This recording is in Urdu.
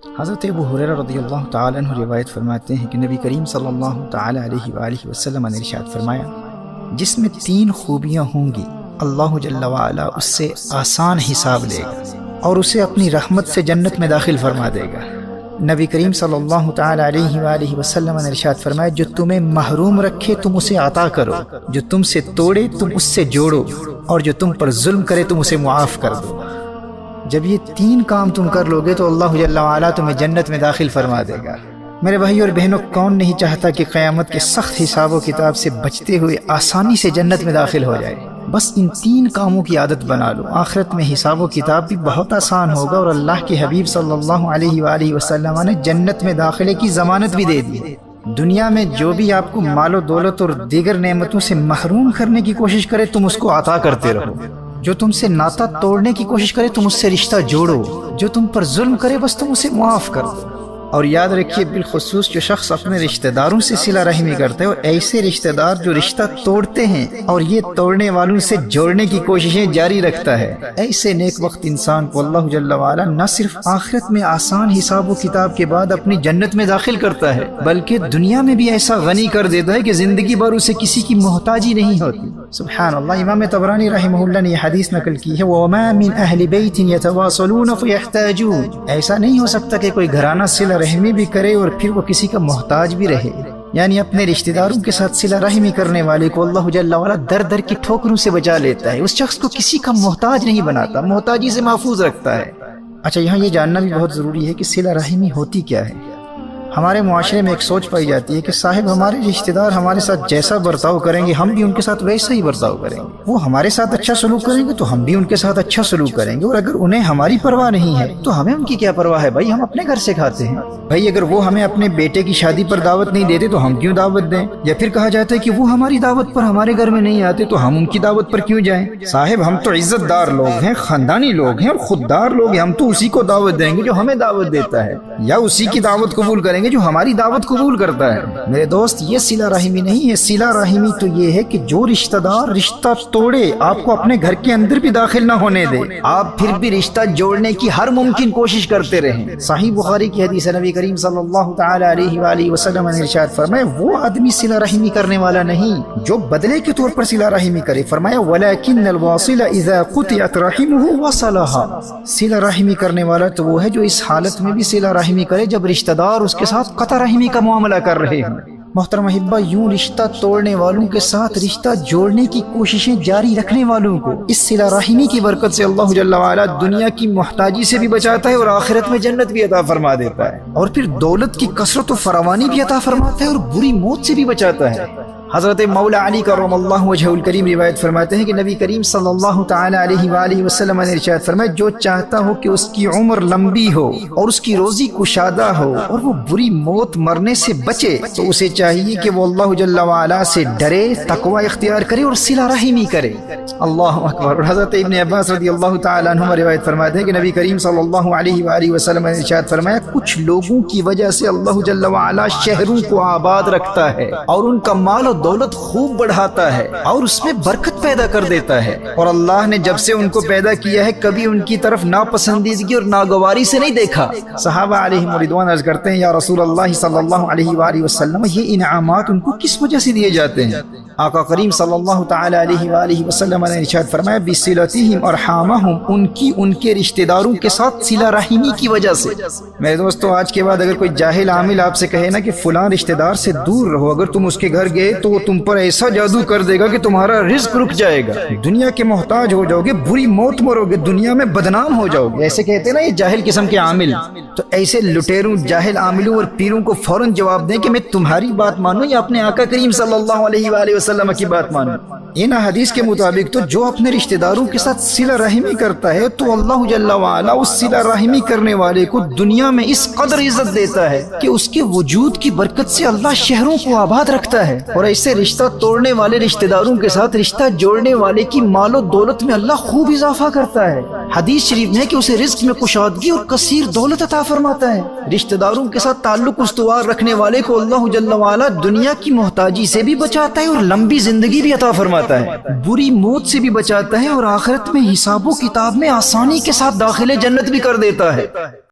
حضرت ابو ہریرہ رضی اللہ تعالیٰ عنہ روایت فرماتے ہیں کہ نبی کریم صلی اللہ تعالیٰ علیہ وآلہ وسلم نے ارشاد فرمایا، جس میں 3 خوبیاں ہوں گی اللہ جل وعلا اس سے آسان حساب لے گا اور اسے اپنی رحمت سے جنت میں داخل فرما دے گا۔ نبی کریم صلی اللہ تعالیٰ علیہ وآلہ وسلم نے ارشاد فرمایا، جو تمہیں محروم رکھے تم اسے عطا کرو، جو تم سے توڑے تم اس سے جوڑو، اور جو تم پر ظلم کرے تم اسے معاف کر دو۔ جب یہ 3 کام تم کر لو گے تو اللہ جل وعلا تمہیں جنت میں داخل فرما دے گا۔ میرے بھائی اور بہنوں، کون نہیں چاہتا کہ قیامت کے سخت حساب و کتاب سے بچتے ہوئے آسانی سے جنت میں داخل ہو جائے؟ بس ان 3 کاموں کی عادت بنا لو، آخرت میں حساب و کتاب بھی بہت آسان ہوگا، اور اللہ کے حبیب صلی اللہ علیہ وآلہ وسلم نے جنت میں داخلے کی ضمانت بھی دے دی۔ دنیا میں جو بھی آپ کو مال و دولت اور دیگر نعمتوں سے محروم کرنے کی کوشش کرے تم اس کو عطا کرتے رہو، جو تم سے ناطہ توڑنے کی کوشش کرے تم اس سے رشتہ جوڑو، جو تم پر ظلم کرے بس تم اسے معاف کر دو۔ اور یاد رکھیے، بالخصوص جو شخص اپنے رشتہ داروں سے صلہ رحمی کرتا ہے، اور ایسے رشتہ دار جو رشتہ توڑتے ہیں اور یہ توڑنے والوں سے جوڑنے کی کوششیں جاری رکھتا ہے، ایسے نیک وقت انسان کو اللہ جل وعلا نہ صرف آخرت میں آسان حساب و کتاب کے بعد اپنی جنت میں داخل کرتا ہے، بلکہ دنیا میں بھی ایسا غنی کر دیتا ہے کہ زندگی بھر اسے کسی کی محتاجی نہیں ہوتی۔ سبحان اللہ۔ امام طبرانی رحمہ اللہ نے یہ حدیث نقل کی ہے، وَمَا مِنْ أَهْلِ بَيْتٍ يَتَوَاصَلُونَ فَيَحْتَاجُونَ۔ ایسا نہیں ہو سکتا کہ کوئی گھرانہ صلہ رحمی بھی کرے اور پھر وہ کسی کا محتاج بھی رہے، یعنی اپنے رشتہ داروں کے ساتھ صلہ رحمی کرنے والے کو اللہ جل وعلا در در کی ٹھوکروں سے بچا لیتا ہے، اس شخص کو کسی کا محتاج نہیں بناتا، محتاجی سے محفوظ رکھتا ہے۔ اچھا، یہاں یہ جاننا بھی بہت ضروری ہے کہ صلہ رحمی ہوتی کیا ہے۔ ہمارے معاشرے میں ایک سوچ پائی جاتی ہے کہ صاحب ہمارے رشتہ دار ہمارے ساتھ جیسا برتاؤ کریں گے ہم بھی ان کے ساتھ ویسا ہی برتاؤ کریں گے، وہ ہمارے ساتھ اچھا سلوک کریں گے تو ہم بھی ان کے ساتھ اچھا سلوک کریں گے، اور اگر انہیں ہماری پرواہ نہیں ہے تو ہمیں ان کی کیا پرواہ ہے؟ بھائی ہم اپنے گھر سے کھاتے ہیں، بھائی اگر وہ ہمیں اپنے بیٹے کی شادی پر دعوت نہیں دیتے تو ہم کیوں دعوت دیں؟ یا پھر کہا جاتا ہے کہ وہ ہماری دعوت پر ہمارے گھر میں نہیں آتے تو ہم ان کی دعوت پر کیوں جائیں؟ صاحب ہم تو عزت دار لوگ ہیں، خاندانی لوگ ہیں اور خوددار لوگ ہیں، ہم تو اسی کو دعوت دیں گے جو ہمیں دعوت دیتا ہے، یا اسی کی دعوت قبول کریں گے جو ہماری دعوت قبول کرتا ہے۔ میرے دوست، یہ صلہ رحمی نہیں ہے۔ صلہ رحمی تو یہ ہے کہ جو رشتہ دار رشتہ توڑے آپ کو اپنے گھر کے اندر بھی داخل نہ ہونے دے، آپ پھر بھی رشتہ جوڑنے کی ہر ممکن کوشش کرتے رہیں۔ صحیح بخاری کی حدیث ہے، نبی کریم صلی اللہ تعالی علیہ وآلہ وسلم نے ارشاد فرمایا، وہ آدمی صلہ رحمی کرنے والا نہیں جو بدلے کے طور پر صلہ رحمی کرے، فرمایا وَلَكِنَّ الْوَاصِلَ إِذَا قُطِعَتْ رَحِمُهُ وَصَلَهَا۔ صلہ رحمی کرنے والا تو وہ ہے جو اس حالت میں بھی صلہ رحمی کرے جب رشتہ دار اس کے ساتھ قطع رحمی کا معاملہ کر رہے ہیں۔ محترم احبہ، یوں رشتہ توڑنے والوں کے ساتھ رشتہ جوڑنے کی کوششیں جاری رکھنے والوں کو اس صلہ رحمی کی برکت سے اللہ جل وعلا دنیا کی محتاجی سے بھی بچاتا ہے اور آخرت میں جنت بھی عطا فرما دیتا ہے، اور پھر دولت کی کثرت و فراوانی بھی عطا فرماتا ہے اور بری موت سے بھی بچاتا ہے۔ حضرت مولا علی کرم اللہ وجہہ الکریم روایت فرماتے ہیں کہ نبی کریم صلی اللہ تعالی علیہ وآلہ وسلم نے ارشاد فرمایا، جو چاہتا ہو کہ اس کی عمر لمبی ہو اور اس کی روزی کشادہ ہو اور وہ بری موت مرنے سے بچے تو اسے چاہیے کہ وہ اللہ جل وعلا سے ڈرے، تقوی اختیار کرے اور صلہ رحمی کرے۔ اللہ اکبر۔ اور حضرت ابن عباس رضی اللہ تعالی عنہما روایت فرماتے ہیں کہ نبی کریم صلی اللہ علیہ وآلہ وسلم نے ارشاد فرمایا، کچھ لوگوں کی وجہ سے اللہ جل وعلا شہروں کو آباد رکھتا ہے اور ان کا مال و دولت خوب بڑھاتا ہے اور اس میں برکت پیدا کر دیتا ہے، اور اللہ نے جب سے ان کو پیدا کیا ہے کبھی ان کی طرف ناپسندیدگی اور ناگواری سے نہیں دیکھا۔ صحابہ علیہم رضوان عرض کرتے ہیں، یا رسول اللہ صلی اللہ علیہ وآلہ وسلم، یہ انعامات ان کو کس وجہ سے دیے جاتے ہیں؟ آقا کریم صلی اللہ تعالی علیہ وآلہ وسلم نے ارشاد فرمایا، بِصِلَتِهِمْ أَرْحَامَهُمْ، ان کی ان کے رشتہ داروں کے ساتھ صلہ رحمی کی وجہ سے۔ میرے دوستو، آج کے بعد اگر کوئی جاہل عامل آپ سے کہے نا کہ فلاں رشتہ دار سے دور رہو، اگر تم اس کے گھر گئے تو وہ تم پر ایسا جادو کر دے گا کہ تمہارا رزق رک جائے گا، دنیا کے محتاج ہو جاؤ گے، بری موت مرو گے، دنیا میں بدنام ہو جاؤ گے، ایسے کہتے ہیں نا یہ جاہل قسم کے عامل، تو ایسے لٹیروں، جاہل عاملوں اور پیروں کو فوراً جواب دیں کہ میں تمہاری بات مانوں یا اپنے آقا کریم صلی اللہ علیہ وآلہ وسلم کی بات مانوں۔ ان حدیث کے مطابق تو جو اپنے رشتہ داروں کے ساتھ صلہ رحمی کرتا ہے تو اللہ جل وعلا اس صلہ رحمی کرنے والے کو دنیا میں اس قدر عزت دیتا ہے کہ اس کے وجود کی برکت سے اللہ شہروں کو آباد رکھتا ہے، اور ایسے رشتہ توڑنے والے رشتہ داروں کے ساتھ رشتہ جوڑنے والے کی مال و دولت میں اللہ خوب اضافہ کرتا ہے۔ حدیث شریف میں ہے کہ اسے رزق میں کشادگی اور کثیر دولت عطا فرماتا ہے۔ رشتہ داروں کے ساتھ تعلق استوار رکھنے والے کو اللہ جل وعلا دنیا کی محتاجی سے بھی بچاتا ہے اور لمبی زندگی بھی عطا فرماتا ہے، بری موت سے بھی بچاتا ہے، اور آخرت میں حساب و کتاب میں آسانی کے ساتھ داخل جنت بھی کر دیتا ہے۔